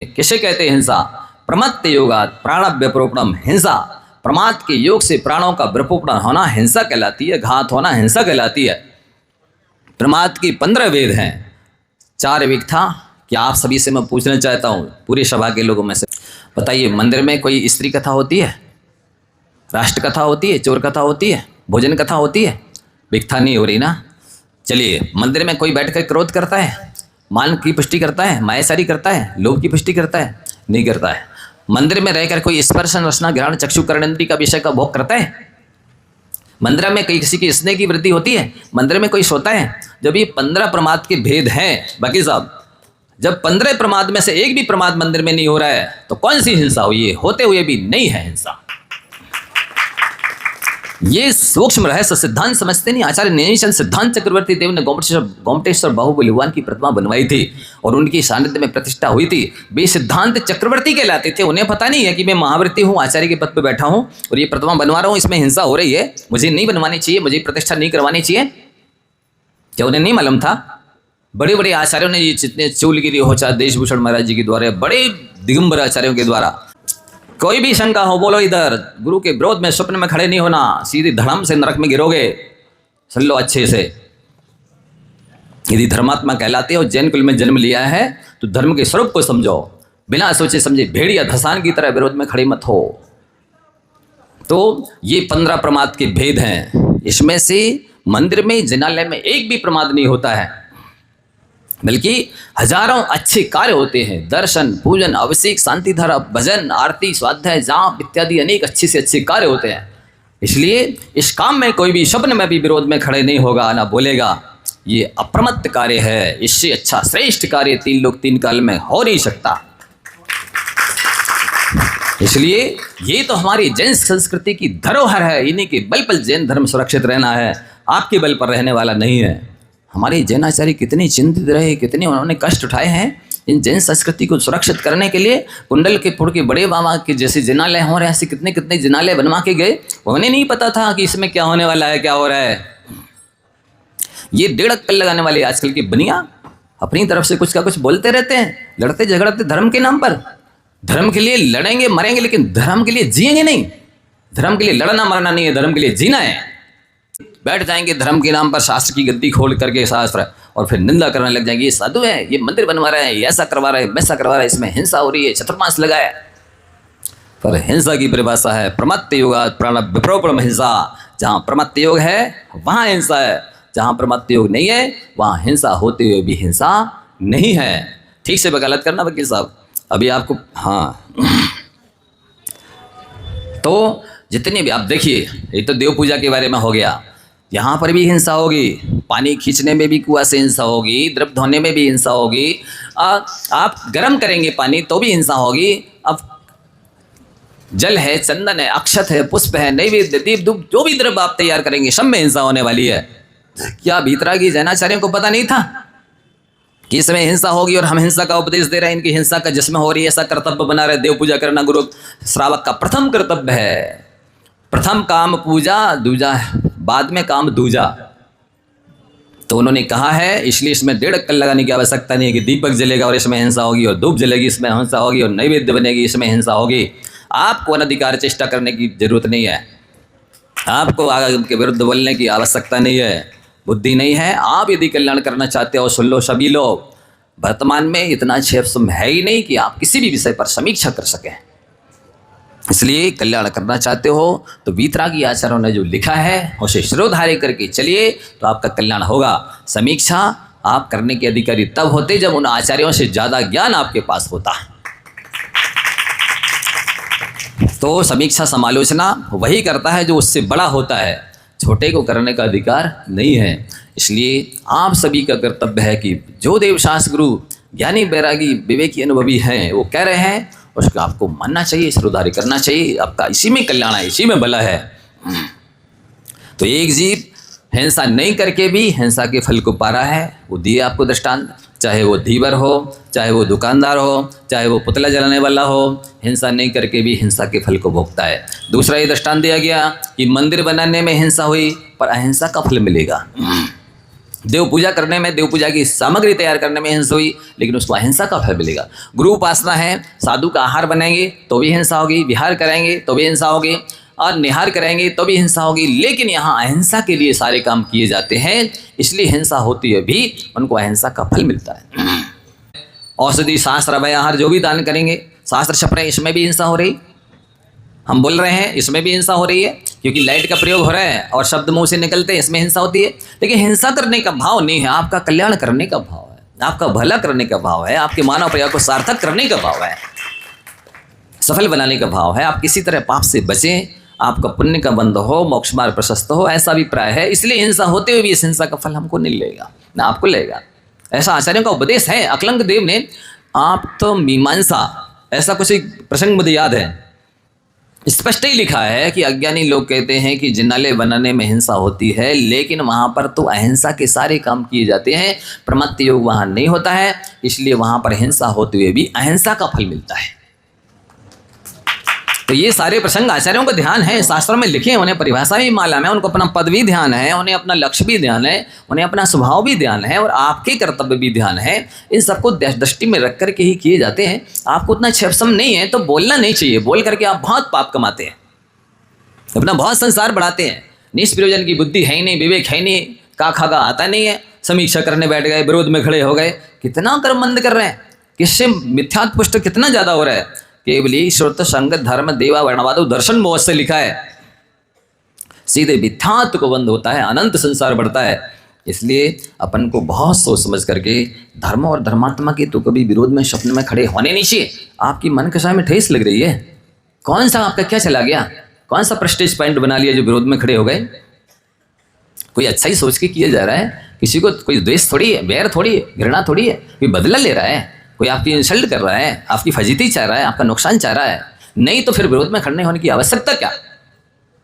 किसे कहते हैं हिंसा? प्रमत्त योगात प्राण व्यपरोपणम। हिंसा, प्रमाद के योग से प्राणों का व्यपोपण होना हिंसा कहलाती है, घात होना हिंसा कहलाती है। प्रमाद की 15 वेद हैं, 4 विकथा। क्या आप सभी से मैं पूछना चाहता हूँ, पूरी सभा के लोगों में से बताइए, मंदिर में कोई स्त्री कथा होती है, राष्ट्र कथा होती है, चोर कथा होती है, भोजन कथा होती है? विकथा नहीं हो रही ना। चलिए, मंदिर में कोई बैठ कर क्रोध करता है, मान की पुष्टि करता है, मायासारी करता है, लोभ की पुष्टि करता है? नहीं करता है। मंदिर में रहकर कोई स्पर्शन रसना घ्राण चक्षु कर्णेंद्रिय का विषय का भोग करता है? मंदिर में कहीं किसी की स्नेह की वृद्धि होती है? मंदिर में कोई सोता है? जब ये 15 प्रमाद के भेद हैं बाकी साहब, जब 15 प्रमाद में से एक भी प्रमाद मंदिर में नहीं हो रहा है तो कौन सी हिंसा हुई है? होते हुए भी नहीं है हिंसा। ये सूक्ष्म रहस्य सिद्धांत समझते नहीं। आचार्य नीलकंठ सिद्धांत चक्रवर्ती देव ने गोमटेश्वर बाहुबली भगवान की प्रतिमा बनवाई थी और उनकी सानिध्य में प्रतिष्ठा हुई थी। वे सिद्धांत चक्रवर्ती कहलाते थे। उन्हें पता नहीं है कि मैं महावृत्ति हूँ, आचार्य के पद पर बैठा हूँ और ये प्रतिमा बनवा रहा हूँ, इसमें हिंसा हो रही है, मुझे नहीं बनवानी चाहिए, मुझे प्रतिष्ठा नहीं करवानी चाहिए। क्या उन्हें नहीं मालूम था? बड़े बड़े आचार्यों ने ये जितने चूलगिरी हो, चाहे देशभूषण महाराज जी के द्वारा, बड़े दिगंबर आचार्यों के द्वारा, कोई भी शंका हो बोलो इधर, गुरु के विरोध में स्वप्न में खड़े नहीं होना, सीधी धड़म से नरक में गिरोगे। सुन लो अच्छे से, यदि धर्मात्मा कहलाते हो, जैन कुल में जन्म लिया है तो धर्म के स्वरूप को समझो, बिना सोचे समझे भेड़िया धसान की तरह विरोध में खड़े मत हो। तो ये 15 प्रमाद के भेद हैं। इसमें से मंदिर में, जिनालय में एक भी प्रमाद नहीं होता है, बल्कि हजारों अच्छे कार्य होते हैं। दर्शन, पूजन, अभिषेक, शांति धारा, भजन, आरती, स्वाध्याय, जाप इत्यादि अनेक अच्छे से अच्छे कार्य होते हैं। इसलिए इस काम में कोई भी स्वप्न में भी विरोध में खड़े नहीं होगा, ना बोलेगा। ये अप्रमत्त कार्य है, इससे अच्छा श्रेष्ठ कार्य 3 लोक 3 काल में हो नहीं सकता। इसलिए ये तो हमारी जैन संस्कृति की धरोहर है, इन्हीं के बल पर जैन धर्म सुरक्षित रहना है, आपके बल पर रहने वाला नहीं है। हमारे जैनाचार्य कितने चिंतित रहे, कितने उन्होंने कष्ट उठाए हैं इन जैन संस्कृति को सुरक्षित करने के लिए। कुंडल के फुड़ के बड़े बाबा के जैसे जिनालय हो रहे हैं, ऐसे कितने कितने जिनालय बनवा के गए। उन्हें नहीं पता था कि इसमें क्या होने वाला है, क्या हो रहा है। ये 1.5 अक्कल लगाने वाले आजकल की बनिया अपनी तरफ से कुछ का कुछ बोलते रहते हैं, लड़ते झगड़ते धर्म के नाम पर। धर्म के लिए लड़ेंगे मरेंगे, लेकिन धर्म के लिए जिएंगे नहीं। धर्म के लिए लड़ना मरना नहीं है, धर्म के लिए जीना है। बैठ जाएंगे धर्म के नाम पर शास्त्र की गद्दी खोल करके शास्त्र, और फिर निंदा करने लग जाएंगे, ये साधु है, ये मंदिर बनवा रहा है, ये ऐसा करवा रहा है, वैसा करवा रहा है, इसमें हिंसा हो रही है, चतुर्मास लगाया। पर हिंसा की परिभाषा है प्रमत्त योगात् प्राण व्यपरोपणम हिंसा। जहाँ प्रमत्त योग है वहाँ हिंसा है, जहाँ प्रमत्त योग नहीं है वहाँ हिंसा होते हुए भी हिंसा नहीं है। ठीक से वकालत करना वकील साहब। अभी आपको, हाँ, तो जितनी भी आप देखिए, ये तो देव पूजा के बारे में हो गया, यहाँ पर भी हिंसा होगी, पानी खींचने में भी कुआं से हिंसा होगी, द्रव धोने में भी हिंसा होगी, आप गर्म करेंगे पानी तो भी हिंसा होगी। अब जल है, चंदन है, अक्षत है, पुष्प है, नैवेद्य, दीप धूप, जो भी द्रव्य आप तैयार करेंगे सब में हिंसा होने वाली है। क्या भीतरागी जैनाचार्यों को पता नहीं था कि इसमें हिंसा होगी और हम हिंसा का उपदेश दे रहे हैं? इनकी हिंसा का जिसमें हो रही है ऐसा कर्तव्य बना रहे। देव पूजा करना गुरु श्रावक का प्रथम कर्तव्य है। प्रथम काम पूजा, दूजा बाद में काम दूजा। तो उन्होंने कहा है, इसलिए इसमें 1.5 अक्कल लगाने की आवश्यकता नहीं है कि दीपक जलेगा और इसमें हिंसा होगी, और धूप जलेगी इसमें हिंसा होगी, और नैवेद्य बनेगी इसमें हिंसा होगी। आपको अनधिकार चेष्टा करने की जरूरत नहीं है, आपको उनके विरुद्ध बोलने की आवश्यकता नहीं है, बुद्धि नहीं है। आप यदि कल्याण करना चाहते हो, सुन लो सभी लोग, वर्तमान में इतना क्षेत्र है ही नहीं कि आप किसी भी विषय पर समीक्षा कर सकें। इसलिए कल्याण करना चाहते हो तो वीतरागी आचार्यों ने जो लिखा है उसे शिरोधार्य करके चलिए तो आपका कल्याण होगा। समीक्षा आप करने के अधिकारी तब होते जब उन आचार्यों से ज़्यादा ज्ञान आपके पास होता। तो समीक्षा समालोचना वही करता है जो उससे बड़ा होता है, छोटे को करने का अधिकार नहीं है। इसलिए आप सभी का कर्तव्य है कि जो देवशास्त्र गुरु ज्ञानी बैरागी विवेकी अनुभवी हैं वो कह रहे हैं उसको आपको मानना चाहिए, शिरोधार्य करना चाहिए। आपका इसी में कल्याण है, इसी में भला है। तो एक जीव हिंसा नहीं करके भी हिंसा के फल को पा रहा है, वो दिए आपको दृष्टांत। चाहे वो धीवर हो, चाहे वो दुकानदार हो, चाहे वो पुतला जलाने वाला हो, हिंसा नहीं करके भी हिंसा के फल को भोगता है। दूसरा ये दृष्टांत दिया गया कि मंदिर बनाने में हिंसा हुई पर अहिंसा का फल मिलेगा। देव पूजा करने में, देव पूजा की सामग्री तैयार करने में हिंसा हुई, लेकिन उसको अहिंसा का फल मिलेगा। गुरु उपासना है, साधु का आहार बनाएंगे तो भी हिंसा होगी, विहार कराएंगे तो भी हिंसा होगी, और निहार कराएंगे तो भी हिंसा होगी। लेकिन यहाँ अहिंसा के लिए सारे काम किए जाते हैं, इसलिए हिंसा होती है भी उनको अहिंसा का फल मिलता है। औषधि, शास्त्र, अभय आहार जो भी दान करेंगे, शास्त्र छप रहे हैं, इसमें भी हिंसा हो रही, हम बोल रहे हैं इसमें भी हिंसा हो रही है, क्योंकि लाइट का प्रयोग हो रहा है और शब्द मुंह से निकलते हैं, इसमें हिंसा होती है। लेकिन हिंसा करने का भाव नहीं है, आपका कल्याण करने का भाव है, आपका भला करने का भाव है, आपके मानव प्रयास को सार्थक करने का भाव है, सफल बनाने का भाव है। आप किसी तरह पाप से बचें, आपका पुण्य का बंध हो, मोक्ष मार्ग प्रशस्त हो, ऐसा अभिप्राय है। इसलिए हिंसा होते हुए भी इस हिंसा का फल हमको नहीं लेगा, ना आपको लेगा। ऐसा आचार्यों का उपदेश है। अकलंक देव ने आप तो मीमांसा, ऐसा कुछ एक प्रसंग मुझे याद है, स्पष्ट ही लिखा है कि अज्ञानी लोग कहते हैं कि जिनालय बनाने में हिंसा होती है, लेकिन वहाँ पर तो अहिंसा के सारे काम किए जाते हैं, प्रमत्त योग वहाँ नहीं होता है, इसलिए वहाँ पर हिंसा होते हुए भी अहिंसा का फल मिलता है। तो ये सारे प्रसंग आचार्यों का ध्यान है, शास्त्रों में लिखे हैं, उन्हें परिभाषा भी मालूम है, उनको अपना पद भी ध्यान है, उन्हें अपना लक्ष्य भी ध्यान है, उन्हें अपना स्वभाव भी ध्यान है, और आपके कर्तव्य भी ध्यान है। इन सबको दृष्टि में रख करके ही किए जाते हैं। आपको उतना क्षमता नहीं है तो बोलना नहीं चाहिए, बोल करके आप बहुत पाप कमाते हैं, अपना बहुत संसार बढ़ाते हैं। निष्प्रयोजन की बुद्धि है ही नहीं, विवेक है नहीं, का खागा आता नहीं है, समीक्षा करने बैठ गए, विरोध में खड़े हो गए, कितना कर्मबंध कर रहे हैं, किससे मिथ्यात्व पुष्ट कितना ज्यादा हो रहा है। केवली श्रुत संगत धर्म देवा वर्णवाद दर्शन मोह से लिखा है, सीधे मिथ्यात्व को बंद होता है, अनंत संसार बढ़ता है। इसलिए अपन को बहुत सोच समझ करके धर्म और धर्मात्मा के तो कभी विरोध में, स्वप्न में खड़े होने नहीं चाहिए। आपकी मन कषाय में ठेस लग रही है, कौन सा आपका क्या चला गया, कौन सा प्रेस्टीज पॉइंट बना लिया जो विरोध में खड़े हो गए। कोई अच्छा ही सोच के किया जा रहा है, किसी को कोई द्वेष थोड़ी है, बैर थोड़ी है, घृणा थोड़ी है, कोई बदला ले रहा है, कोई आपकी इंसल्ट कर रहा है, आपकी फजीती चाह रहा है, आपका नुकसान चाह रहा है, नहीं तो फिर विरोध में खड़े होने की आवश्यकता क्या।